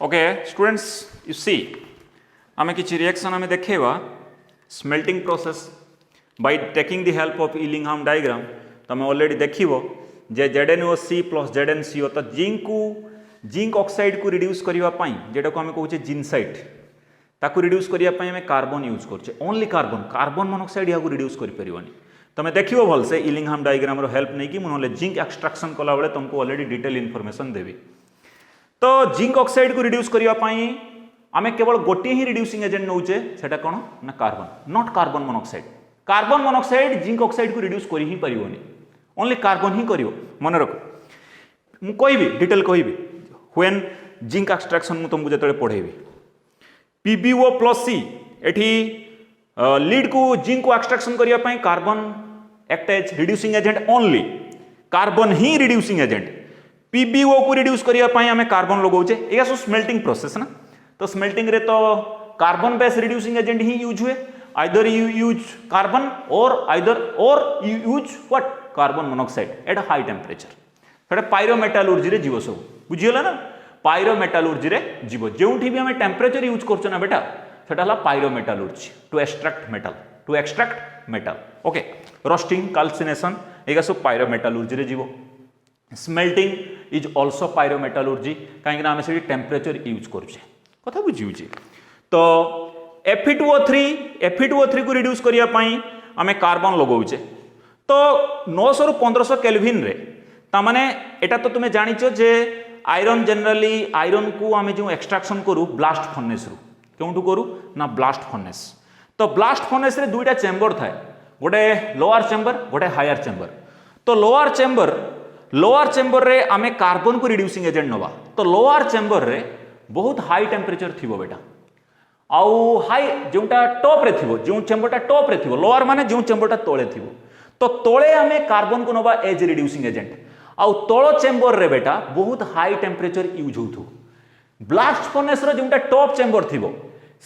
Okay students you see आम कि reaction आम देखा smelting process by taking the help of Ellingham diagram तुम ऑलरेडी देखो जे ZnOC प्लस ZnCO तो जिंक ऑक्साइड को रिड्यूस करने जेटा को आम कहे जिनसाइट ताकू रिड्यूस करने आम कार्बन यूज करछे ओनली कार्बन मोनोक्साइड या रिड्यूस कर तुम देखो भलसे इलिंगहाम डायग्राम हेल्प नहीं कि मुझे जिंक एक्सट्राक्शन कला बेले तुमको ऑलरेडी डिटेल इनफॉरमेशन देवी। तो जिंक ऑक्साइड को रिड्यूस करने आम केवल गोटे ही रिड्यूसिंग एजेंट नौचे सेटा कौन ना carbon not carbon monoxide zinc oxide को रिड्यूस कर ही पारिबोनी ओनली कार्बन ही करिवो मन रख मु कहबी डिटेल कहबी व्हेन जिंक एक्सट्रैक्शन मु तुमको जतले पढ़ेबी PbO + C एठी लीड को जिंक को एक्सट्रैक्शन करने पाई carbon act as reducing agent only carbon ही रिड्यूसिंग एजेंट PbO को रिड्यूस करने पाई आमे कार्बन लगौचे एया सो स्मेल्टिंग प्रोसेस ना तो स्मेल्टिंग रे तो कार्बन बेस रिड्यूसिंग एजेंट ही यूज हुए आइदर यू यूज कार्बन और you use what carbon monoxide at high temperature सेटा पायरोमेटालुर्जी रे जीव सब बुझीगला ना पायरोमेटालुर्जी रे जीव जोठी भी आमे टेम्परेचर यूज करछो ना बेटा सेटा हला pyrometallurgy to extract metal okay roasting calcination एगा सब पायरोमेटालुर्जी रे जीव स्मेल्टिंग इज ऑल्सो पायरोमेटालुर्जी कहीं आम से टेम्परेचर यूज करुचे कथा बुझी तो Fe2O3 को रिड्यूस करने आम कार्बन लगौचे तो 900 ରୁ 1500 केल्विन रे तामाने एटा तो तुम्हें जानिच जे आयरन जनरली आयरन को आम जो एक्सट्रैक्शन करू ब्लास्ट फर्नेस रु क्योंठू करू ना ब्लास्ट फर्नेस तो ब्लास्ट फर्नेस रे दुईटा चेम्बर थाए गोटे लोअर चेम्बर गोटे हायर चेम्बर तो लोअर चेम्बर रे आमे कार्बन को रिड्यूसिंग एजेंट नवा तो लोअर चेम्बर रे बहुत हाई टेम्परेचर थिबो बेटा आउ हाई जोटा टॉप रे थिबो जो चेम्बरटा टॉप रे थिबो लोअर माने जो चेम्बरटा तळे थिबो तो तळे आमे कार्बन को नवा एज रिड्यूसिंग एजेंट आउ तळ चेम्बर रे बेटा बहुत हाई टेम्परेचर यूज होथु ब्लास्ट फर्नेस रो जोटा टॉप चेम्बर थिबो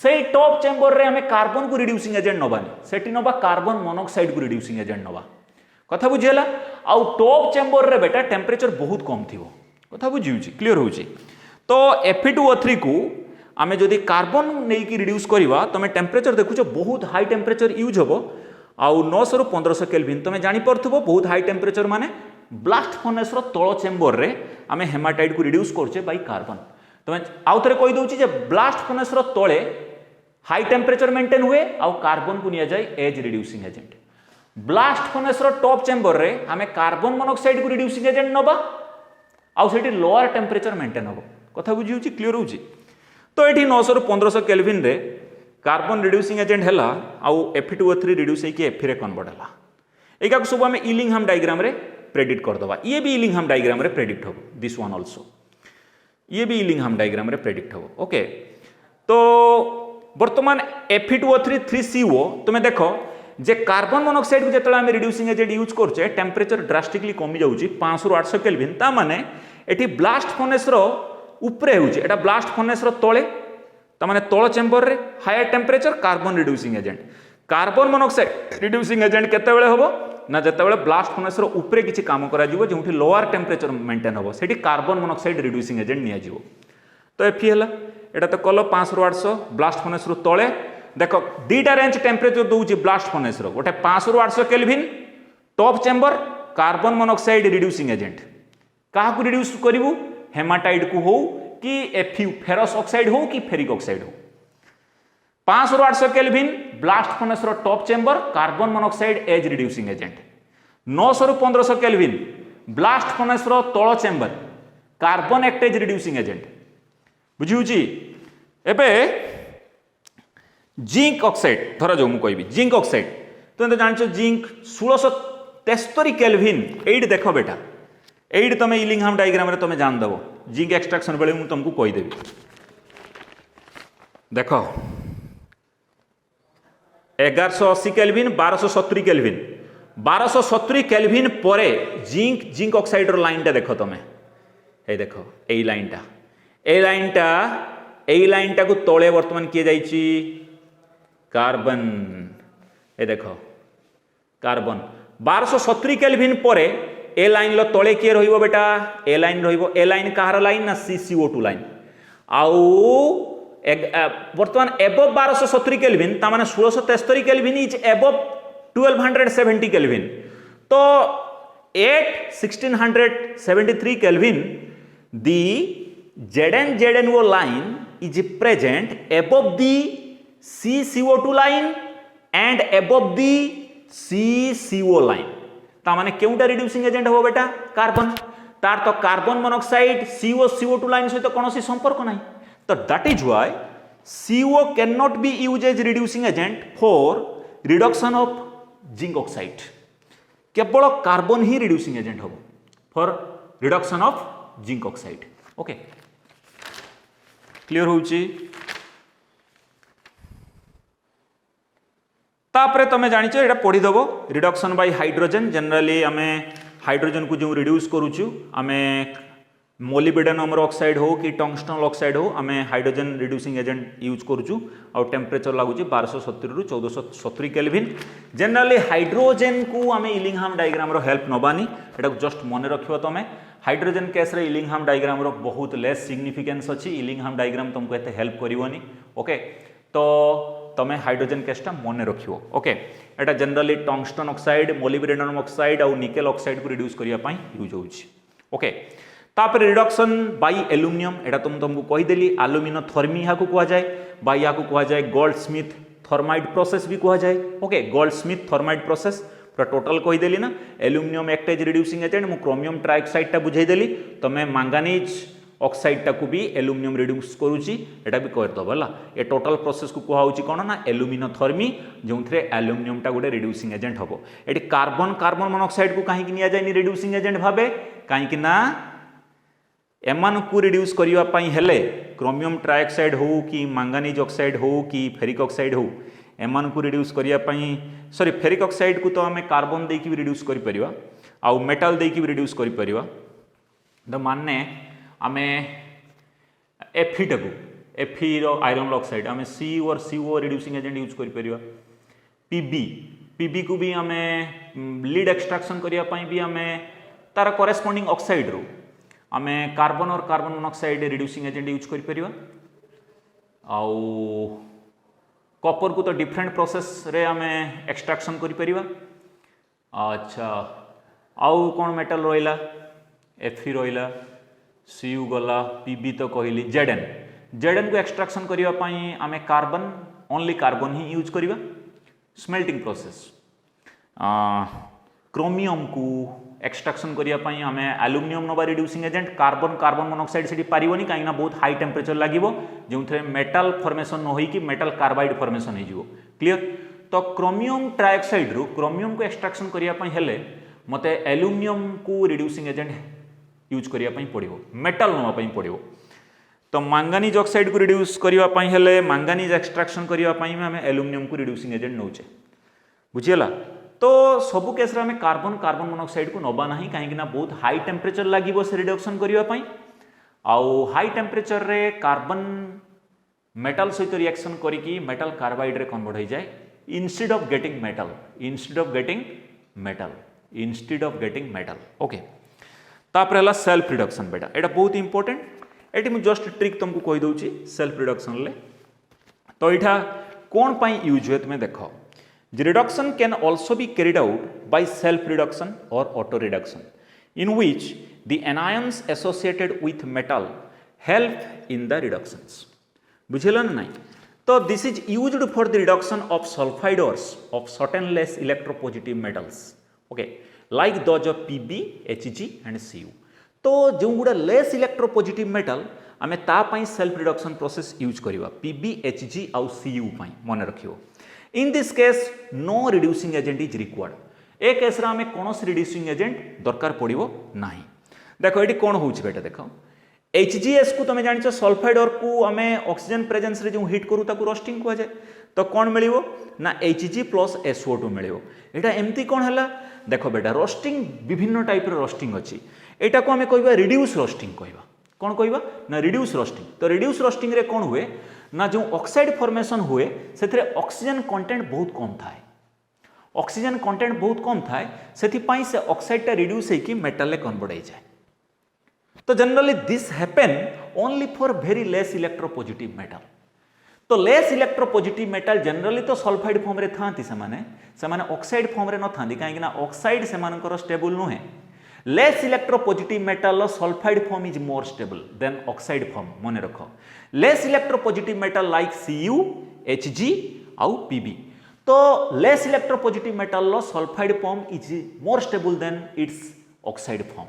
सेई टॉप चेम्बर रे आमे कार्बन को रिड्यूसिंग एजेंट नबानी सेठी नबा कार्बन मोनोक्साइड को रिड्यूसिंग एजेंट नबा कथा बुझीला आउ टॉप चेम्बर रे बेटा टेम्परेचर बहुत कम थिबो कथा बुझिउची क्लियर होउची तो Fe2O3 को आमे जदि कार्बन नहीं कि रिड्यूस करवा तुम टेम्परेचर देखुच बहुत हाई टेम्परेचर यूज हम आउ 900 ରୁ 1500 केल्विन तुम जानीपरथबो बहुत हाई टेम्परेचर माने ब्लास्ट फर्नेस रो तळ चेम्बर रे आमे हेमाटाइट को रिड्यूस करछे बाय कार्बन तुम आउ थरे कहि दउची जे ब्लास्ट फर्नेस रो तळे हाई टेम्परेचर मेंटेन हुए आउ कार्बन को निया जाय as reducing agent blast furnace रो टॉप चेम्बर रे आमे कार्बन मोनोक्साइड को रिड्यूसिंग एजेंट नबा आउ सेठी लोअर टेम्परेचर मेंटेन हो कथा बुझी होची क्लियर होची तो ये 900 ରୁ 1500 केल्विन रे कार्बन रिड्यूसिंग एजेंट है आउ Fe2O3 रिड्यूस होकर Fe रे कन्वर्ट है एका सब आम इलिंगहाम डायग्राम रे प्रेडिक्ट करदबा ये भी इलिंगहाम डायग्राम रे प्रेडिक्ट हो दिस वन आल्सो ये भी इलिंगहाम डायग्राम रे प्रेडिक्ट हो ओके तो वर्तमान Fe2O3 3CO तुम्हें देखो जे कार्बन मोनोक्साइड को जिते आम रिड्यूसिंग एजेंट यूज करछे टेम्परेचर ड्रास्टिकली कमी जाउची 500 ରୁ 800 केल्विन ता माने एठी ब्लास्ट फर्नेस रो उपरे होउची एटा ब्लास्ट फर्नेस रो तळे ता माने तळ चेम्बर रे higher temperature carbon reducing agent carbon monoxide reducing agent केते बेले होबो ना जेते बेले ब्लास्ट फर्नेस रो उपरे किछि काम करा जिवो जोंठी लोअर टेम्परेचर मेंटेन होबो सेठी कार्बन मोनोक्साइड रिड्यूसिंग एजेंट निया जिवो तो Fe हला एटा तो कलो 500 ରୁ 800 ब्लास्ट फर्नेस रो तळे देखो दीटा रेंज टेम्परेचर दउची ब्लास्ट फर्नेस रो गोटे 500 ରୁ 800 kelvin top chamber carbon monoxide reducing agent काहा को रिड्यूस करिवु हेमाटाइट को हो कि फेरस ऑक्साइड हो कि फेरिक ऑक्साइड हो 500 ରୁ 800 केल्विन ब्लास्ट फर्नेस रो top chamber carbon monoxide as reducing agent 900 ରୁ 1500 केल्विन ब्लास्ट फर्नेस रो तळ chamber carbon act as reducing agent बुझी होची एबे जिंक ऑक्साइड धर जो मु कहबी जिंक ऑक्साइड तुम तो जानछो जिंक 1673 केल्विन एड देखो बेटा एड तुम इलिंगहाम डायग्राम रे तुम जान दबो जिंक एक्सट्रैक्शन बेले मु तुमको कहि देबी देखो 1180 केल्विन 1270 केल्विन 1270 केल्विन परे जिंक ऑक्साइड रो लाइन टा देखो तुम ए देखो ए लाइन टा को तळे वर्तमान किए जाइची कार्बन ए देखो कार्बन 1270 केल्विन परे ए लाइन लो तळे किए रहिबो बेटा ए लाइन रहिबो ए लाइन कहार लाइन ना CCO2 लाइन आउ बर्तमान एबव 1270 केल्विन ता माने 1673 केल्विन इज एबव 1270 केल्विन तो at 1673 kelvin the ZnO line is present above the CCO2 line and above the CCO line ता माने केउटा रिड्यूसिंग एजेंट हो बेटा कार्बन तार तो कार्बन मोनोक्साइड CO2 लाइन सहित कोनोसी संपर्क नाही तो that is why CO can not be used as reducing agent for reduction of zinc oxide केवल कार्बन ही रिड्यूसिंग एजेंट हो for reduction of zinc oxide okay clear होउची तापरे तमे जानिछ एटा पढी दबो रिडक्शन बाय हाइड्रोजन जनरली आमे हाइड्रोजन को जो रिड्यूस करूछु आमे मोलिब्डेनम ऑक्साइड हो कि टंगस्टन ऑक्साइड हो आमे हाइड्रोजन रिड्यूसिंग एजेंट यूज करूछु और टेम्परेचर लागुची 1270 रु 1470 केल्विन जनरली हाइड्रोजन को आमे इलिंगहाम डायग्राम रो हेल्प नबानी एटा जस्ट मने रखियो तमे हाइड्रोजन केस रे इलिंगहाम डायग्राम रो बहुत लेस सिग्निफिकेंस अछि इलिंगहाम डायग्राम तुमको एते हेल्प करिवोनी ओके तो तमे हाइड्रोजन केसटा मने रखियो ओके एटा generally tungsten oxide molybdenum oxide और निकेल ऑक्साइड को रिड्यूस करिया पई यूज होउची ओके तापर रिडक्शन बाय एल्युमिनियम एटा तुमको कहि देली एल्युमिनो थर्मी या को कहा जाय बाय या को कहा जाय गोल्डस्मिथ थर्माइड प्रोसेस भी कहा जाय ओके गोल्डस्मिथ थर्माइड प्रोसेस पूरा टोटल कहि देली ना aluminium act as reducing agent मु क्रोमियम ट्राइऑक्साइड टा बुझाई देली तमे मैंगानीज ऑक्साइड टा को भी एल्युमिनियम रिड्यूस करूची एटा भी कर दबला ए टोटल प्रोसेस को कहा होची कोन ना एल्युमिनोथर्मी जोंथरे एल्युमिनियम टा गोटे रिड्यूसिंग एजेंट हबो एटी कार्बन कार्बन मोनोक्साइड को काहे कि निया जाय नि रिड्यूसिंग एजेंट भाबे काहे कि ना एमान को रिड्यूस करिवा पई हेले क्रोमियम ट्राइऑक्साइड हो कि मैंगानीज ऑक्साइड हो कि फेरिक ऑक्साइड हो एमान को रिड्यूस करिया पई सॉरी फेरिक ऑक्साइड को तो हमें कार्बन दे की भी रिड्यूस करि परिवा आ मेटल दे की भी रिड्यूस करि परिवा द मानने आमे Fe टाकू Fe रो आयरन ऑक्साइड आमे C और CO रिड्यूसिंग एजेंट यूज करि परिवा Pb को भी आमे लीड एक्सट्रैक्शन करिया पई भी आमे तार करेस्पोंडिंग ऑक्साइड रो आमे कार्बन और carbon monoxide reducing agent use करि परिवा आउ कॉपर को तो डिफरेंट प्रोसेस रे आमे एक्सट्रैक्शन करि परिवा अच्छा आउ कोन मेटल रोइला Fe रोइला Cu गला Pb तो कहली Zn को एक्सट्रैक्शन करिवा पई आमे कार्बन ओनली कार्बन ही यूज करिवा स्मेल्टिंग प्रोसेस क्रोमियम को एक्सट्रैक्शन करिया पई आमे एल्युमिनियम नोबा reducing agent carbon carbon monoxide सेठी पारिबोनी काइना बहुत हाई टेम्परेचर लागिवो जोंथरे मेटल फॉर्मेशन न होई कि मेटल कार्बाइड फॉर्मेशन हे जिवो क्लियर तो क्रोमियम ट्राइऑक्साइड रो क्रोमियम को एक्सट्रैक्शन करिया पई हेले मते एल्युमिनियम को रिड्यूसिंग एजेंट यूज करिया पई पड़िबो मेटल नोबा पई पड़िबो तो मैंगानीज ऑक्साइड को रिड्यूस करिया पई हेले मैंगानीज एक्सट्रैक्शन करिया पई आमे एल्युमिनियम को रिड्यूसिंग एजेंट नउचे बुझियला तो सबु केस रे कार्बन कार्बन मोनोक्साइड को नबा नाही काहे कि ना बहुत हाई टेम्परेचर लागिवो से रिडक्शन करिया पई आउ हाई टेम्परेचर रे कार्बन मेटल सहित रिएक्शन करिकी मेटल कार्बाइड रे कन्वर्ट हो जाए instead of getting metal okay तापर हला सेल्फ रिडक्शन बेटा एटा बहुत इंपोर्टेंट एटी मु जस्ट ट्रिक तुमको कहि दउची सेल्फ रिडक्शन ले तो एटा कोन पई यूज होय तुमे देखो The reduction can also be carried out by self-reduction or auto-reduction, in which the anions associated with metal help in the reductions. बुझेला ना नहीं? तो this is used for the reduction of sulfide ores of certain less electropositive metals, okay, like those of Pb, Hg and Cu. तो जो गुड़ा less electropositive metal आमे ता पाई self reduction process use करिवा Pb, Hg और Cu पाई मन रखियो. In this case, no reducing agent is required. A case रा में कोनोस रिड्यूसिंग एजेंट दरकार पड़िबो नाही. देखो एटी कोन होउची बेटा देखो HGS को तमे जानिछ सल्फाइड और को हमें ऑक्सीजन प्रेजेंस रे जो हीट करू ताकू रोस्टिंग को जाय तो कोन मिलिबो ना Hg प्लस SO2 मिलिबो. एटा एम्ति कोन हला देखो बेटा रोस्टिंग विभिन्न टाइप रो रोस्टिंग अछि एटा को हमें कहबा रिड्यूस रोस्टिंग कहबा कोन कहबा ना रिड्यूस रोस्टिंग. तो रिड्यूस रोस्टिंग रे कोन हुए ना जो ऑक्साइड फॉर्मेशन हुए से ऑक्सीजन कंटेंट बहुत कम थाए ऑक्सीजन कंटेंट बहुत कम थाए से ऑक्साइड टा रिड्यूस होकी मेटल कन्वर्ट हो जाए. तो generally this happen only for very less electropositive metal. तो लेस इलेक्ट्रोपॉजिटिव मेटल जनरली तो सल्फाइड फॉर्म रे थांती से ऑक्साइड फॉर्म रे न थांती कहीं ऑक्साइड से स्टेबल नुहे। Less electropositive metal sulphide form is more stable than oxide form मन रख। Less electropositive metal like Cu, Hg आउ Pb। तो less electropositive metal sulphide form is more stable then it's oxide form.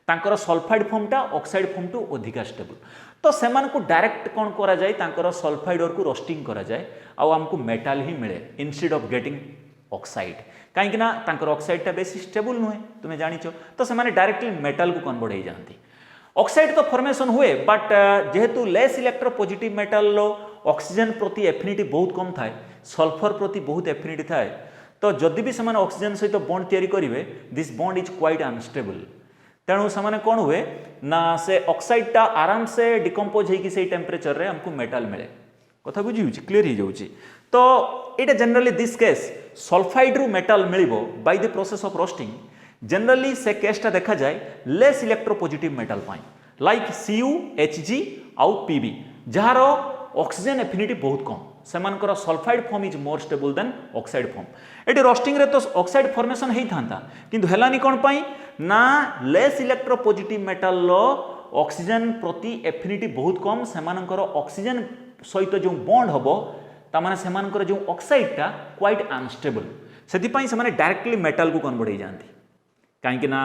तांकर sulphide फॉर्मटा oxide form to अधिका stable. तो सेमान को direct कौन करा जाए तांकर सल्फाइड और को रोस्टिंग करा जाए आउ हमको मेटल ही मिले इंस्टेड ऑफ गेटिंग ऑक्साइड। कहीं ना तांकर ऑक्साइडटा बेसी स्टेबल नुहे तुम जानिच। तो से डायरेक्टली मेटल को कन्वर्ट हो जाती। ऑक्साइड तो फॉर्मेशन हुए बट जेहेतु लेस इलेक्ट्रोपॉजिटिव मेटल ऑक्सीजन प्रति एफिनिटी बहुत कम थाए, सल्फर प्रति बहुत एफिनिटी थाए। तो जदि भी से ऑक्सीजन सहित बॉन्ड तैयारी करेंगे this bond is quite unstable. तेणु से कौन हुए ना से ऑक्साइडटा आराम से डिकम्पोज होगी से टेम्परेचर रे हमको मेटल मिले। कथा बुझी क्लीयर हो जाऊँगी। तो ये जनरली दिस केस सल्फाइड रु मेटल मिलिबो by the process of roasting. Generally से केसटा देखा जाए लेस इलेक्ट्रोपॉजिटिव मेटल पाई लाइक Cu, Hg आउ Pb जार ऑक्सीजन एफिनिटी बहुत कम सेमानकर sulphide form is more stable than oxide form. ये रोस्टिंग रे तो ऑक्साइड फॉर्मेशन होता किंतु हेलानी कौन पाई ना लेस इलेक्ट्रोपॉजिटिव मेटल ऑक्सीजन प्रति एफिनिटी बहुत कम सेमानकर ऑक्सीजन सहित जो बॉन्ड हम तामाने सेमानकर जो ऑक्साइडटा क्वाइट अनस्टेबल से डायरेक्टली मेटल को कन्वर्ट हो जाती। कहीं ना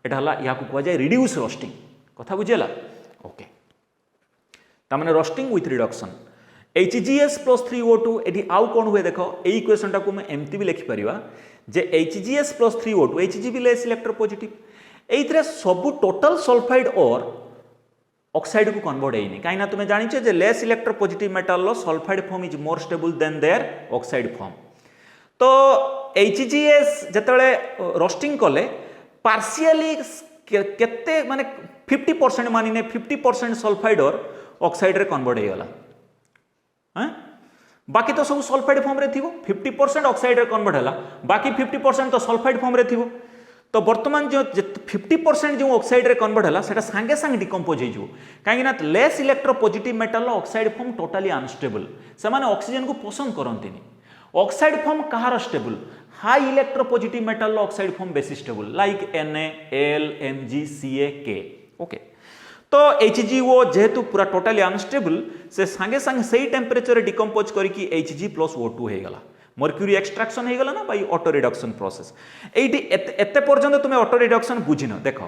यहाँ या कहुए रिड्यूस रोस्टिंग। कथा बुझेगा ओके। तामाने roasting with reduction HgS + 3O2 ये आउ कौन हुए देख यही इक्वेशन टाक एमती भी लिखिपर जे HgS + 3O2 Hg भी लेस इलेक्ट्रोपॉजिटिव ये सब टोटल सल्फाइड और ऑक्साइड को कन्वर्ट होनी कहीं तुम जानिच जे less electropositive metal sulphide form is more stable than their oxide form. तो HgS जिते रोस्टिंग कले पार्शियली केते माने 50% मानिने 50% सल्फाइड और ऑक्साइड रे कन्वर्ट होगला। बाकी तो सब सल्फाइड फॉर्म रे थिबो 50% ऑक्साइड रे कन्वर्ट हैला बाकी 50% तो सल्फाइड फॉर्म रे थिबो। तो वर्तमान जो 50% जो ऑक्साइड रे कन्वर्ट हैला सेटा संगे संगे डिकम्पोज हो कहीं ना less electropositive metal oxide form totally unstable से माने ऑक्सीजन को पसंद करंतिनी। ऑक्साइड फॉर्म कहार stable high electropositive metal oxide form बेसी stable like Na, Al, Mg, Ca, K okay. तो HgO जेहेतु पूरा टोटाली अनस्टेबल से संगे संगे सही टेम्परेचर डिकम्पोज करके Hg + O2 हो गला। मर्क्यूरी एक्सट्रैक्शन हो गला ना बाय ऑटो रिडक्शन प्रोसेस। एटी एते पर्यंत तुम ऑटो रिडक्शन बुझिन देख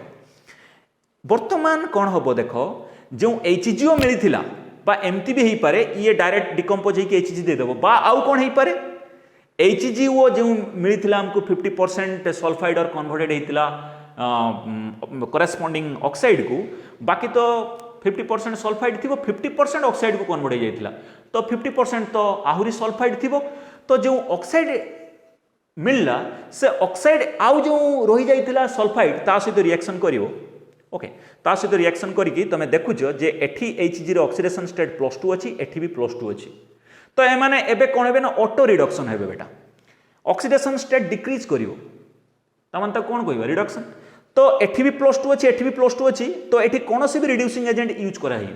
वर्तमान कौन हम देख जो HgO मिलता बा एमती भी हो पारे ये डायरेक्ट डिकम्पोज होकर Hg देदेव बा आउ कौन हो पारे HgO जो मिलता हमको 50% सल्फाइड और कन्वर्टेड होता करेस्पॉन्डिंग ऑक्साइड को बाकी तो 50% सल्फाइड थी 50% ऑक्साइड को कन्वर्ट हो जाता तो 50% तो आहुरी सल्फाइड थी। तो जो ऑक्साइड मिलला से ऑक्साइड आउ जो रही जाइथिला सल्फाइड ता सहित रिएक्शन करिवो ओके ता सहित रिएक्शन करिकी तमे देखुछ जे एठी Hg रे ऑक्सीडेशन स्टेट +2 अछि एठी भी +2 अछि। तो ए माने एबे कोन हेबे ना ऑटो रिडक्शन हेबे बेटा ऑक्सीडेशन स्टेट डिक्रीज करिवो तमन त कोन कहबा रिडक्शन। तो एठी भी +2 अछि एठी भी +2 अछि तो एठी कोनोसी भी रिड्यूसिंग एजेंट यूज करा ही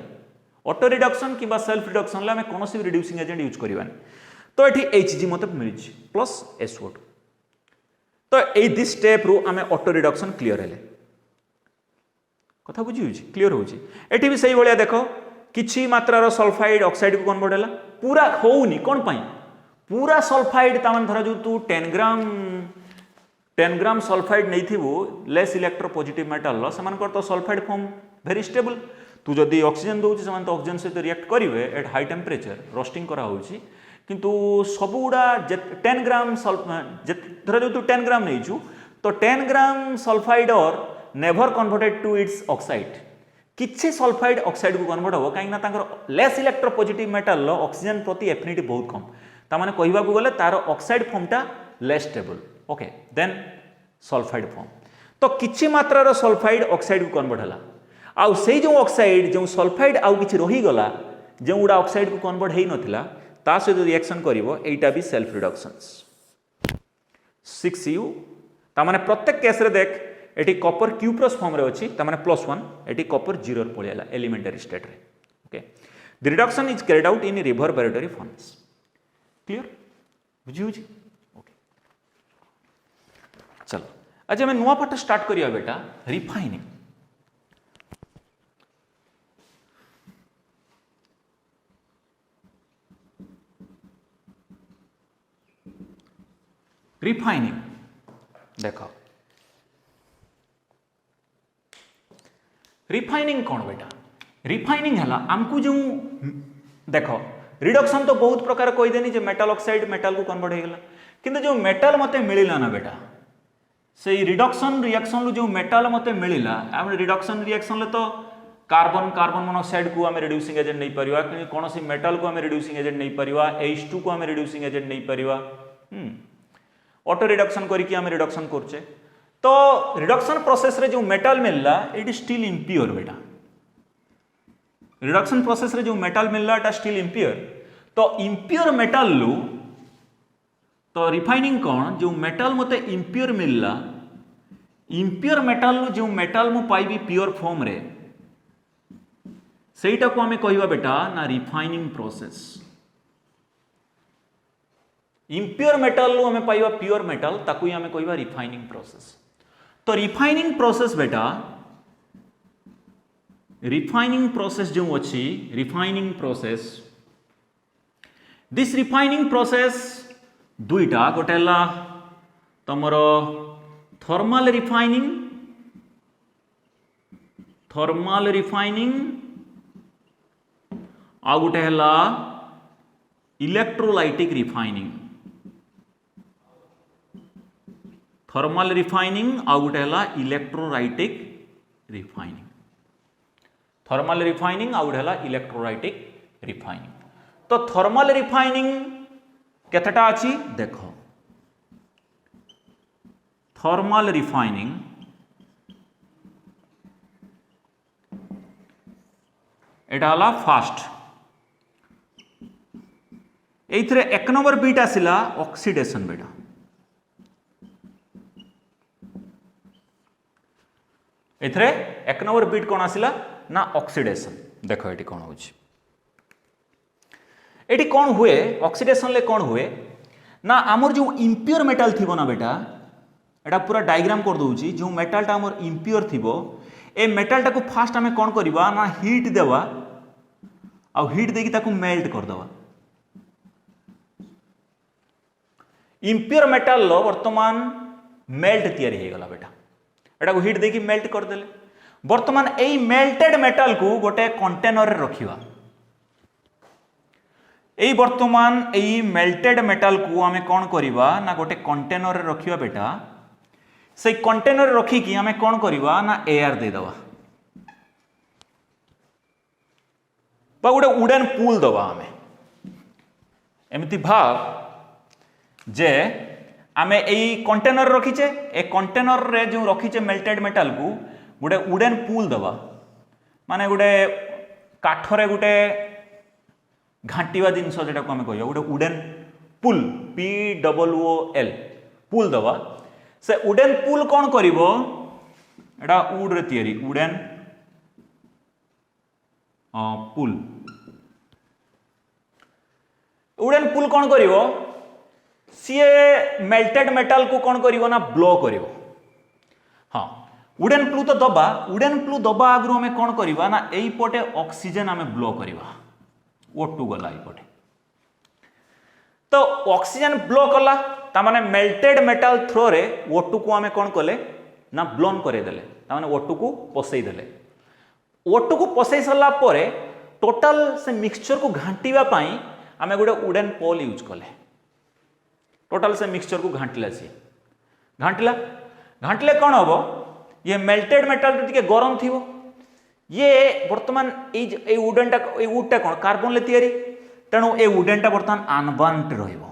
ऑटो रिडक्शन किबा सेल्फ रिडक्शन ला में कोनोसी भी रिड्यूसिंग एजेंट यूज करबानी। तो एठी Hg मते मिलछि प्लस SO2। तो ए दिस स्टेप रु आमे ऑटो रिडक्शन क्लियर हेले कथा बुझी होछि क्लियर होछि। एठी भी सही भलिया देखो किछि मात्रा सल्फाइड ऑक्साइड को कन्वर्ट होला पूरा होउनी कोन पई पूरा सल्फाइड तामन धरा जो तू 10 ग्राम सल्फाइड नहीं थिबो लेस इलेक्ट्रोपॉजिटिव मेटल सेमानकर तो सल्फाइड फॉर्म वेरी स्टेबल तू जदि ऑक्सीजन दउछि सेमान तो ऑक्सीजन सहित रिएक्ट करिवे एट हाई टेम्परेचर रोस्टिंग करा होछि किंतु सबुडा 10 ग्राम धरा जो तू 10 ग्राम नहीं छु तो 10 ग्राम सल्फाइड और never converted to its oxide किछि सल्फाइड ऑक्साइड को कन्वर्ट हो कहीं लेस इलेक्ट्रोपॉजिटिव मेटल ऑक्सीजन प्रति एफिनिटी बहुत कम तामाने कहबा को गले तार ऑक्साइड फॉर्मटा less stable okay than sulphide form. तो किछि मात्रा सल्फाइड ऑक्साइड को कन्वर्ट होला आउ से जो ऑक्साइड जो सल्फाइड आउ किछि रही गला जो उडा ऑक्साइड को कन्वर्ट हेई नथिला ता सहित रिएक्शन करिवो एटा भी सेल्फ रिडक्शंस 6U तामाने प्रत्येक केस रे देख एटी कॉपर क्यूप्रस फॉर्म रे अछि त माने +1 एटी कॉपर 0 रे पळियाला एलिमेंटरी स्टेट रे okay the reduction is carried out in reverberatory furnace clear बुझी होची ओके चलो आज हमें नुआ पाठ स्टार्ट करिया बेटा रिफाइनिंग रिफाइनिंग देखो रिफाइनिंग कौन बेटा रिफाइनिंग है आमको जो देख रिडक्शन तो बहुत प्रकार कहीदेनी जे मेटाल ऑक्साइड मेटाल को कन्वर्ट हो गला किंतु जो मेटाल मते मिलिला ना बेटा से रिडक्शन रिएक्शन लो जो मेटाल मते मिलिला हम रिडक्शन रिएक्शन ले तो कार्बन कार्बन मोनोक्साइड को आम रिड्यूसिंग एजेंट नहीं परिवा कौन सी मेटाल को आम रिड्यूसिंग एजेंट नहीं परिवा H2 को आम रिड्यूसिंग एजेंट नहीं परिवा ऑटो रिडक्शन करके आम रिडक्शन करचे तो रिडक्शन प्रोसेस रे जो मेटाल मिलला इट इज स्टिल इम्प्योर बेटा रिडक्शन प्रोसेस रे जो मेटाल मिलला इट स्टिल इम्प्योर तो इम्प्योर मेटाल लो तो रिफाइनिंग कौन जो मेटाल मते इम्प्योर मिलला इम्प्योर मेटाल लो जो मेटाल मु पाइबी प्योर फॉर्म रे सेटा को हमें कहवा बेटा ना रिफाइनिंग प्रोसेस इम्प्योर मेटाल लो हमें पाइबा प्योर मेटाल ताकू ही हमें कहवा रिफाइनिंग प्रोसेस तो रिफाइनिंग प्रोसेस बेटा रिफाइनिंग प्रोसेस जो अच्छी refining process this refining process दुईटा गोटे है तुमर थर्माल रिफाइनिंग आ गोटे है इलेक्ट्रोलाइटिक रिफाइनिंग थर्माल रिफाइनिंग आ गोटे है इलेक्ट्रोलाइटिक रिफाइनिंग थर्माल रिफाइनिंग आ गोटे है इलेक्ट्रोलाइटिक रिफाइनिंग तो थर्माल रिफाइनिंग केतेटा अछि देखो थर्माल रिफाइनिंग एटा हला फास्ट एइथरे एक नंबर बीट आसिला ऑक्सीडेशन बेटा एथरे एक नंबर बीट कौन आसिला ना ऑक्सीडेशन देखो एटी कौन होची एटी कौन हुए ऑक्सीडेशन ले कौन हुए ना आमर जो इम्प्योर मेटाल थिबो ना बेटा एटा पूरा डायग्राम कर दउची जो मेटाल टा आमर इम्प्योर थिबो ए मेटाल टा को फास्ट हमें कौन करबा ना हीट देवा आ हीट देकी ताको मेल्ट कर देवा इम्प्योर मेटाल लो वर्तमान मेल्ट तैयारी हो गला बेटा एटा को हीट देकी मेल्ट कर देले वर्तमान एई मेल्टेड मेटाल को गोटे कंटेनर रे रखिबा एई वर्तमान एई मेल्टेड मेटाल को हमें कौन करिबा ना गोटे कंटेनर रे रखिबा बेटा से कंटेनर रे रखी कि हमें कौन करिबा ना एयर दे दवा बा गोटे वुडन पुल दवा हमें एमती भाव जे आमे एई कंटेनर रखीचे ए कंटेनर रे जो रखीचे मेल्टेड मेटाल को गोटे वुडन पुल दवा माने गोटे काठरे गोटे घाटिवा जिनस जेटा को आमे कहया गोटे वुडन पुल POOL पुल दवा से वुडन पुल कौन करिवो एटा वुड रे तयारी वुडन पुल वुडन पुल कौन करिवो सीए मेल्टेड मेटाल को कौन करिवो ना ब्लो करिवो हाँ वुडन प्लू तो दबा वुडन प्लू दबा आगु हमें कौन करिवो ना एई पटे ऑक्सीजन हमें ब्लो करिवो O2 गला एई पटे तो ऑक्सीजन ब्लो कला ता माने मेल्टेड मेटाल थ्रो रे O2 को हमें कौन कले ना ब्लोन करे देले ता माने O2 को पसई देले O2 को पसई सरला परे टोटल से मिक्सचर को घांटीबा पई हमें गोटे वुडन पोल यूज कले टोटल से मिक्सचर को घांटिला सी घांटिला घांटिले कौन हम ये मेल्टेड मेटाल टिके गरम थिवो ये वर्तमान ए वुडनटा ए वुडटा कौन कार्बन ले तयारी तेणु ए वुडनटा वर्तमान अनबर्न्ड रहिबो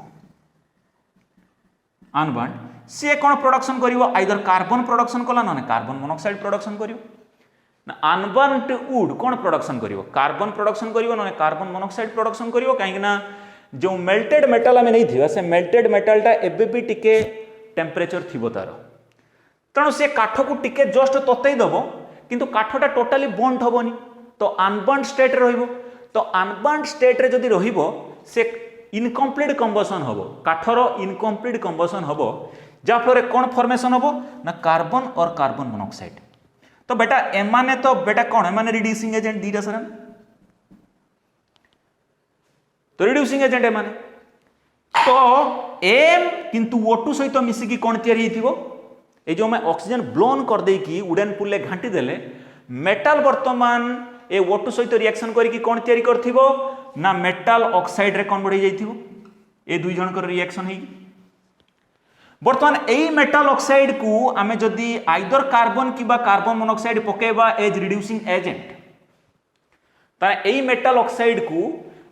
अनबर्न्ड सी कौन प्रोडक्शन करिवो आइदर कार्बन प्रोडक्शन कला न कार्बन मोनोक्साइड प्रोडक्शन करिवो ना अनबर्न्ड वुड कौन प्रोडक्शन करिवो कार्बन प्रोडक्शन करिवो न कार्बन मोनोक्साइड प्रोडक्शन करिवो काहे ना जो मेल्टेड मेटाल आम नहीं से मेल्टेड मेटालटा एबे भी टिके टेम्परेचर थिबो तार तेणु सी काठ को टिके जस्ट ततई दब किंतु काठटा टोटाली बंड हेनी तो अनबर्न स्टेट रहिबो तो अनबर्न स्टेट रे जदि रहिबो से इनकम्प्लीट कंबसन हम काठर इनकम्प्लीट कंबसन हम जहाँफल कौन फॉर्मेशन हम ना कार्बन और कार्बन मोनोक्साइड तो बेटा एमाने तो बेटा कौन एमाने रिड्यूसिंग एजेंट दीटा सर तो रिड्यूसिंग एजेंट एमाने तो एम किंतु O2 सहित मिसिकी कौन तैयारी होइथिबो ए जो मैं ऑक्सीजन ब्लोन कर दे कि वुडन पुले घाटी देले मेटाल वर्तमान ए O2 सहित रिएक्शन करिकी कौन तैयारी करथिबो ना मेटाल ऑक्साइड रे कन्वर्ट हो जाइथिबो ए दुई जनकर रिएक्शन हेगी वर्तमान एई मेटाल ऑक्साइड को आमे जदि आइदर कार्बन किबा कार्बन मोनोक्साइड पकेबा एज रिड्यूसिंग एजेंट ता एई मेटाल ऑक्साइड को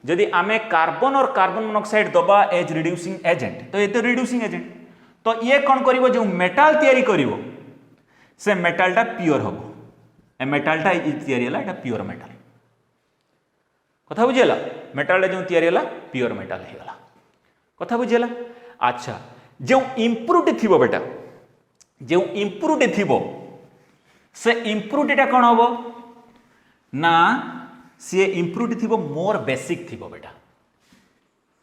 जदि आमे कार्बन और कार्बन मोनोक्साइड दबा एज रिड्यूसिंग एजेंट तो ये तो रिड्यूसिंग एजेंट तो ये कौन करिवो जो मेटाल तैयारी करिवो से मेटालटा प्योर हबो ए मेटालटा तैयारी हला एटा प्योर मेटाल कथा बुझिला मेटाल जो तैयारी हला प्योर मेटाल हे गला कथा बुझिला अच्छा जो इम्प्युरिटी थिबो बेटा जो इम्प्युरिटी थिबो से इम्प्युरिटीटा कोन हबो ना सी इम्प्युरिटी थिबो मोर बेसिक थिबो बेटा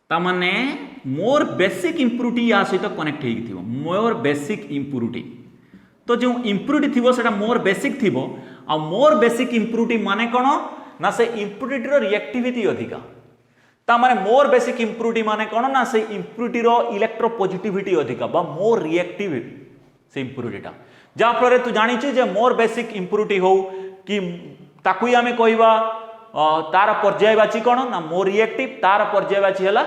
ता माने मोर बेसिक इम्प्युरिटी या सहित कनेक्ट हेगी थिबो मोर बेसिक इम्प्युरिटी तो जो इम्प्युरिटी थिबो सेटा मोर बेसिक थिबो आ मोर बेसिक इम्प्युरिटी माने कोन ना से इम्प्युरिटी रो रिएक्टिविटी अधिका ता माने मोर बेसिक इम्प्युरिटी माने कोन ना से इम्प्युरिटी रो इलेक्ट्रोपॉजिटिविटी अधिका बा मोर रिएक्टिव से इम्प्युरिटीटा जा फल तू जानि छु जे मोर बेसिक इम्प्युरिटी हो कि ताकू ही आमे कहबा तार पर्यायवाची कौन ना मोर रिएक्टिव तार पर्यायवाची है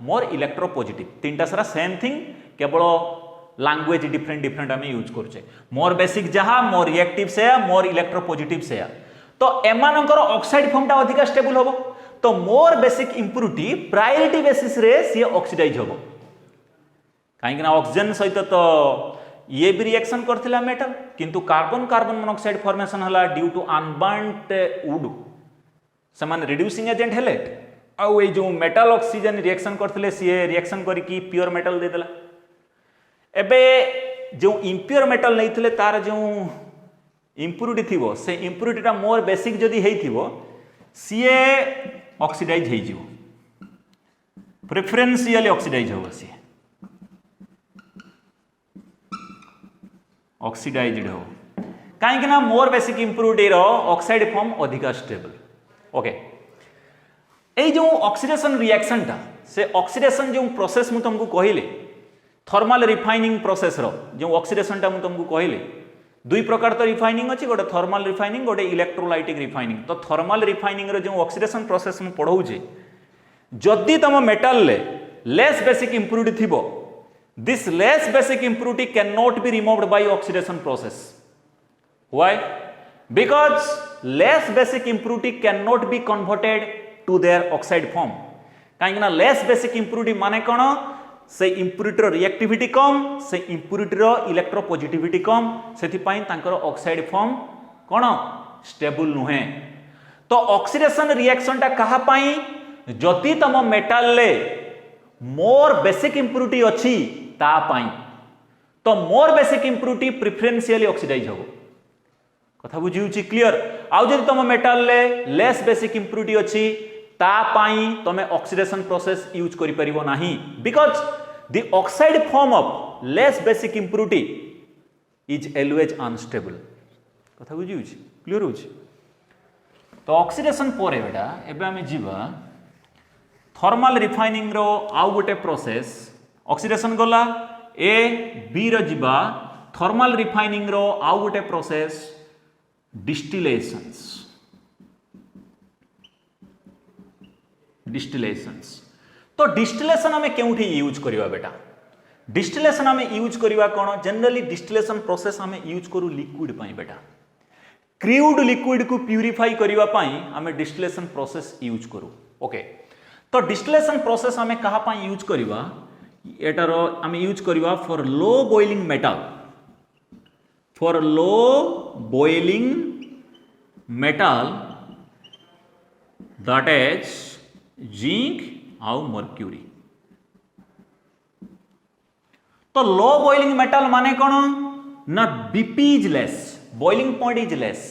मोर इलेक्ट्रोपॉजिटिव तीनटा सारा सेम थिंग केवल लैंग्वेज डिफरेंट डिफरेंट आम यूज करुचे मोर बेसिक जहाँ मोर रिएक्टिव से मोर इलेक्ट्रोपॉजिटिव से तो एमानकर ऑक्साइड फॉर्मटा अधिक स्टेबल हम तो more basic impurity priority basis रे सी ऑक्सीडाइज हम कहीं ऑक्सीजन सहित तो ये भी रिएक्शन करथिला मेटल किंतु कार्बन कार्बन मोनोक्साइड फॉर्मेशन हला ड्यू टू अनबर्न्ड वुड समान रिड्यूसिंग एजेंट हेले आउ जो मेटाल ऑक्सीजन रिएक्शन करथिले सी रिएक्शन करिकी प्योर मेटल दे देला एबे जो इम्प्योर मेटल नहीं थिले तार जो इम्प्युरिटी थिबो से इम्प्युरिटीटा मोर बेसिक जदि हेइथिबो सीए ऑक्सीडाइज हेइ जिवो प्रेफरेंशियली ऑक्सीडाइज होबो सी ऑक्सीडाइज्ड हो काहे ना मोर बेसिक इम्प्युरिटी रो ऑक्साइड फॉर्म अधिका स्टेबल ओके ए जो ऑक्सीडेशन रिएक्शन टा से ऑक्सीडेशन जो प्रोसेस मु तुमको कहले थर्मल रिफाइनिंग प्रोसेस रो जो ऑक्सीडेशन टा मु तुमको कहले दुई प्रकार तो रिफाइनिंग अछि गोटे थर्मल रिफाइनिंग गोटे इलेक्ट्रोलाइटिक रिफाइनिंग तो थर्मल रिफाइनिंग रो जो ऑक्सीडेशन प्रोसेस मु पढौजे जदि तम मेटल ले लेस बेसिक इम्प्युरिटी थिबो this less basic impurity cannot be removed by oxidation process why because less basic impurity cannot be converted to their oxide form काहे ना less basic impurity माने कोन से impurity रो रिएक्टिविटी कम से impurity रो electropositivity कम सेथि पई तांकर oxide form कोन stable नुहे तो ऑक्सीडेशन रिएक्शन टा कहा पई जति तम मेटल ले मोर बेसिक इम्प्युरिटी अछि ता पाई तो more basic impurity preferentially oxidise हो कथा बुझी क्लियर आउ जदि तुम मेटल ले लेस बेसिक इम्प्युरिटी अछि ता पाई तमे ऑक्सीडेशन प्रोसेस यूज करि परिबो नाही because the oxide form of less basic impurity is always unstable कथा बुझी क्लियर हो तो ऑक्सीडेशन पर बेटा एबे हमें जीवा थर्मल रिफाइनिंग रो आउ गोटे प्रोसेस ऑक्सीडेशन गला ए बी रो जीवा थर्मल रिफाइनिंग रो आउ गोटे प्रोसेस डिस्टिलेशंस तो डिस्टिलेशन हमें केउठी यूज करिवा बेटा डिस्टिलेशन हमें यूज करिवा कोन जनरली डिस्टिलेशन प्रोसेस हमें यूज करू लिक्विड पई बेटा क्रूड लिक्विड को प्यूरिफाई करिवा पई हमें डिस्टिलेशन प्रोसेस यूज करू ओके तो डिस्टिलेशन प्रोसेस हमें कहा पई यूज करिवा एटार हमें यूज करिवा for low boiling metal that is zinc आउ मर्क्यूरी तो लो बॉइलिंग मेटल माने कोन ना BP is less boiling point is less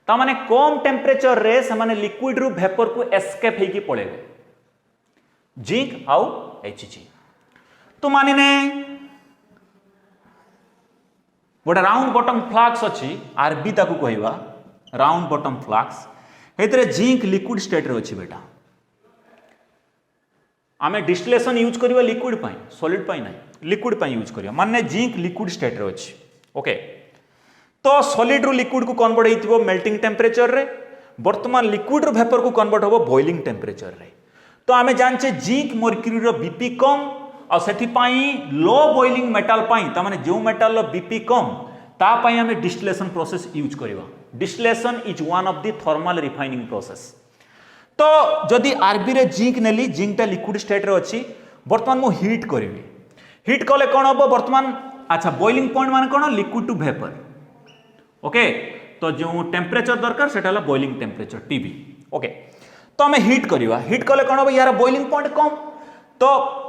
ता माने कम टेम्परेचर रे से माने लिक्विड रु वेपर को एस्केप हेकी पळेबे जिंक आउ Hg तो मानिने गोटे राउंड बॉटम फ्लास्क अच्छी आरबी ताकू कहवा राउंड बॉटम फ्लास्क हेतरे जिंक लिक्विड स्टेट रे अच्छी बेटा आमे डिस्टिलेशन यूज करिवा लिक्विड पाई सॉलिड पाई नाही लिक्विड पाई यूज करिवा माने जिंक लिक्विड स्टेट रे अच्छी ओके तो सॉलिड रु लिक्विड को कन्वर्ट हेतिबो मेल्टिंग टेम्परेचर रे वर्तमान लिक्विड रु वेपर को कन्वर्ट होबो बॉइलिंग टेम्परेचर रे तो आमे जानचे जिंक मर्क्यूरी रो बीपी कम और सेठी पाई लो बॉइलिंग मेटल पाई ता माने जो मेटल रो बीपी कम ता पाई आमे डिस्टिलेशन प्रोसेस यूज करिवा distillation is one of the thermal refining process तो जदि आरबी रे जिंक नेली जिंकटा लिक्विड स्टेट रे अछि वर्तमान मु हीट करिवि हीट कले कोन हबो वर्तमान अच्छा बॉइलिंग पॉइंट माने कोन लिक्विड टू वेपर ओके तो जो टेम्परेचर दरकार सेटा हला बॉइलिंग टेम्परेचर टीबी ओके तो हमें हीट करिवा हीट कले कोन हबो यार बॉइलिंग पॉइंट कम तो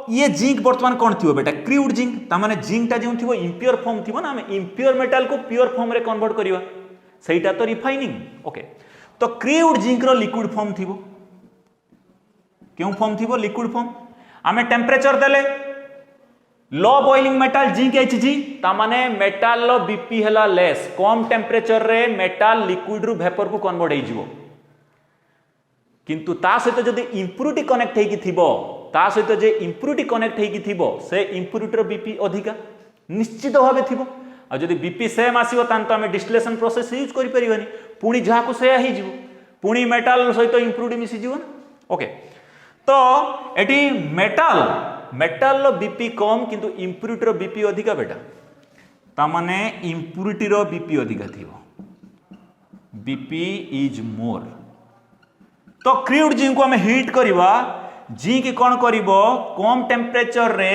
ये जिंक वर्तमान कौन थी बेटा क्रूड जिंक तामाने जिंकटा जो थी इम्प्योर फॉर्म थी ना आम इम्प्योर मेटाल को प्योर फॉर्म रे कन्वर्ट करिवा सेटा तो रिफाइनिंग ओके तो क्रूड जिंक रो लिक्विड फॉर्म थी क्यों फॉर्म थी लिक्विड फॉर्म आम टेम्परेचर देले low boiling metal zinc Hg तामाने मेटाल लो बीपी हला लेस कम टेम्परेचर रे मेटाल लिक्विड रु वेपर को कन्वर्ट हे जिवो किंतु ता सहित जदि इम्प्यूरिटी कनेक्ट हेकी थिबो ता सहित जे इम्प्यूरिटी कनेक्ट हेकी थिबो से इम्प्यूरिटी रो बीपी अधिका निश्चित भाबे थिबो आ जदि बीपी सेम आसीबो तान तो हमें डिस्टिलेशन प्रोसेस यूज करि परिबानी पुणी जहा को से ही जिवो पुणी मेटाल सहित इम्प्यूरिटी मिसी जिवो ना ओके तो एटी मेटाल रो बीपी कम किंतु इम्प्यूरिटी रो बीपी अधिका बेटा ता माने इम्प्यूरिटी रो बीपी अधिका थिबो बीपी इज मोर तो क्रूड जिंक को हमें हीट करिवा जिंक कौन करिवो कम टेम्परेचर रे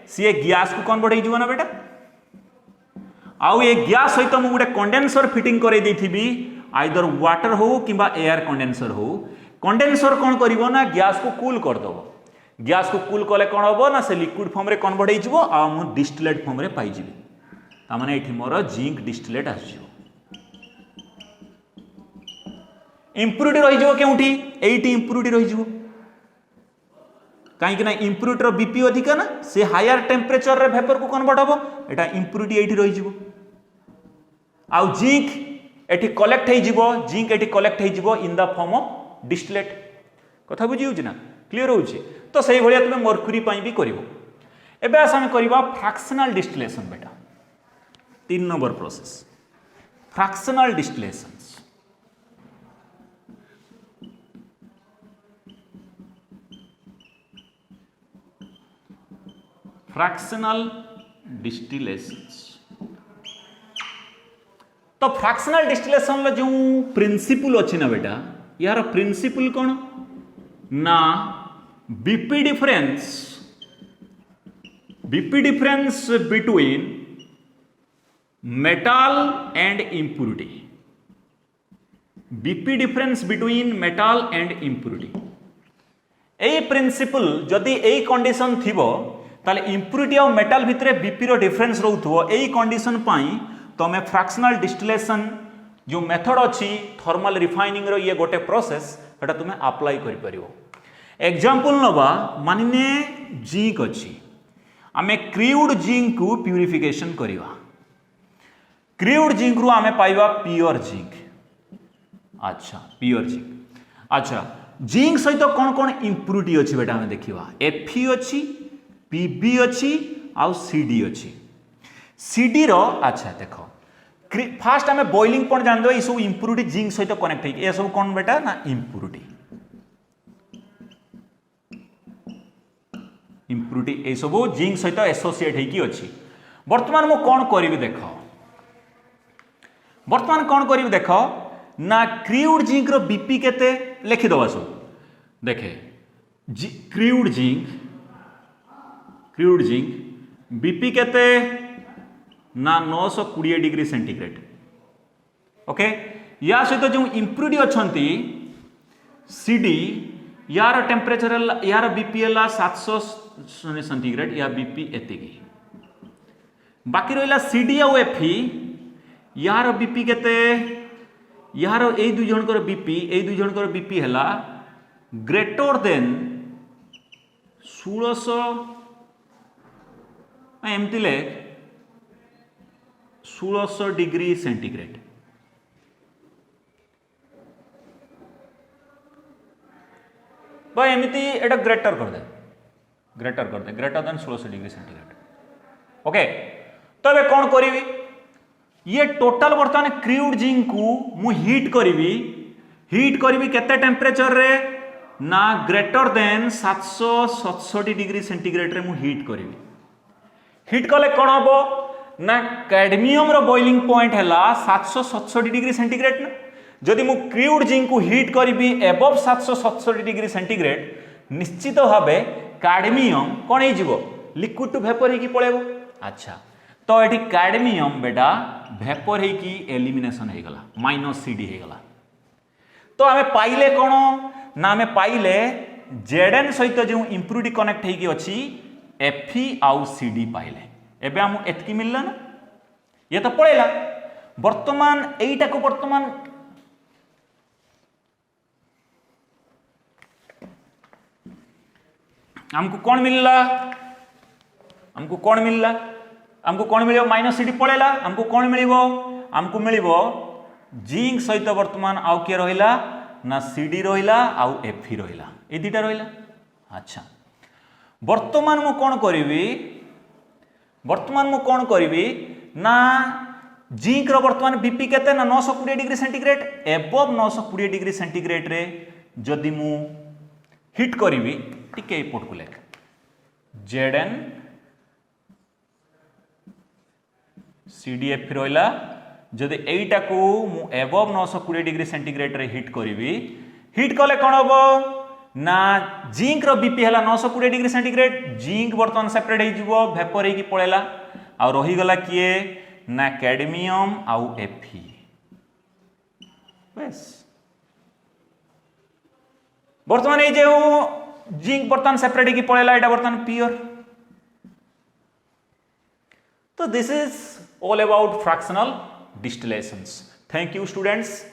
सी गैस को कन्वर्ट हो जीवो ना बेटा आउ ये गैस सहित मु गोटे कंडेंसर फिटिंग करे देथिबी आइदर वाटर हो किंबा एयर कंडेंसर कौन करिवो ना गैस को कूल कर दबो गैस को कूल कले कौन हबो ना से लिक्विड फॉर्म रे कन्वर्ट हो जीवो आ मु डिस्टिलेट फॉर्म रे पाई जीवि ता माने एठी मोर जिंक डिस्टिलेट आस जीवो इम्प्यूरिटी रही जीवो केउठी एठी इम्प्यूरिटी रही जीवो कहीं ना इम्प्यूरिटी रो बीपी अधिका ना से हायर टेम्परेचर रे वेपर को कन्वर्ट हबो एटा इम्प्यूरिटी एठी रही जीवो आउ जिंक एठी कलेक्ट हे जीवो जिंक एठी कलेक्ट हे जीवो in the form of distillate कथा बुझी होउची ना क्लियर होउची तो सही भलिया तुमे मर्क्यूरी पई भी करिवो एबे आस हम करबा फ्रैक्शनल डिस्टिलेशन बेटा 3 number process fractional distillation fractional distillations तो फ्रैक्शनल डिस्टिलेशन लो जो प्रिंसिपल अच्छी ना बेटा यार प्रिंसिपल कौन ना BP difference between metal and impurity BP difference between metal and impurity ए प्रिंसिपल जदि ए कंडीशन थिबो ताले इम्प्यूरिटी और मेटल भितरे बीपी रो डिफरेंस रहउथो एई कंडीशन पाई तमे फ्रैक्शनल डिस्टिलेशन जो मेथड अछि थर्मल रिफाइनिंग रो ये गोटे प्रोसेस एटा तुमे अप्लाई करि परिबो एग्जांपल नबा मानिने जिंक अछि आमे क्रूड जिंक को प्यूरिफिकेशन करिवा क्रूड जिंक रु आमे पाइबा प्योर जिंक अच्छा प्योर जिंक अच्छा जिंक सहित कौन कौन इम्प्यूरिटी अछि बेटा हमें देखिवा Fe अछि Pb अच्छी आउ Cd अच्छी Cd रो अच्छा देखो फास्ट आम बॉइलिंग पॉइंट जान दो ये सब इम्प्यूरिटी जिंक सहित कनेक्ट है ये सब कौन बेटा ना इम्प्यूरिटी ये सब जिंक सहित एसोसिएट होगी अच्छी वर्तमान मु कौन करी देख वर्तमान कौन करी देख ना क्रूड जिंक रो बीपी केते लिखि दवा सब देखे क्रूड जिंक बीपी केते ना 920 डिग्री सेंटीग्रेड ओके या सहित जो इम्प्यूरिटी अच्छी Cd यार टेम्परेचर यार बीपी है 700 सेंटीग्रेड या बीपी एतिकी बाकी रहा Cd और Fe यार बीपी केते यार ए दुई जनकर बीपी है ग्रेटर देन 1600 एमती लेख 1600 डिग्री सेंटीग्रेड भाई एमती एटा ग्रेटर कर दे greater than 1600 degree centigrade okay तो ये कौन करी ये टोटल बर्तमान क्रूड जिंक को मु हीट करी केते टेम्परेचर रे ना ग्रेटर देन 767 डिग्री सेंटीग्रेड रे मु हीट कले कौन हम ना कैडमियम रो बॉइलिंग पॉइंट है 767 डिग्री सेंटीग्रेड ना जदि मु क्रूड जिंक को हीट करी एबव 767 डिग्री सेंटीग्रेड निश्चित भाव कैडमियम कौन हो लिक्विड टू वेपर हो पड़ेबो अच्छा तो ये कैडमियम बेटा वेपर हो एलिमिनेशन हो गला -CD हो गला तो आमे पाइले कौन ना आमे पाइले Zn सहित जो इम्प्यूरिटी कनेक्ट होगी अच्छी Fe आउ CD पाइले एबे हम एतकी मिलला ना ये तो पड़ेला वर्तमान एटा को वर्तमान हमको कौन मिलला हमको कौन मिलियो -CD पड़ेला हमको कौन मिलिबो हमको मिलिबो जिंक सहित वर्तमान आउ किए रहिला ना CD रहिला आउ Fe रहिला ए दुटा रहिला अच्छा वर्तमान मु कौन करिवी ना जिंक रो वर्तमान बीपी केते ना 920 degree centigrade above 920 degree centigrade रे जदि मु हिट करिवी टिके एपोर्ट को लेख Zn CDF रहिला जदि एटा को मु एबव 920 डिग्री सेंटीग्रेड रे हिट कले कौन हम ना जिंक रो बीपी है 920 डिग्री सेंटीग्रेड जिंक बर्तमान सेपरेट हो जिवो वेपर हो पड़ेला आ रही गला किए ना कैडमियम आउ Fe बस बर्तमान ये जो जिंक बर्तमान सेपरेट हो पड़ेला एटा बर्तमान प्योर तो this is all about fractional distillations. Thank you students.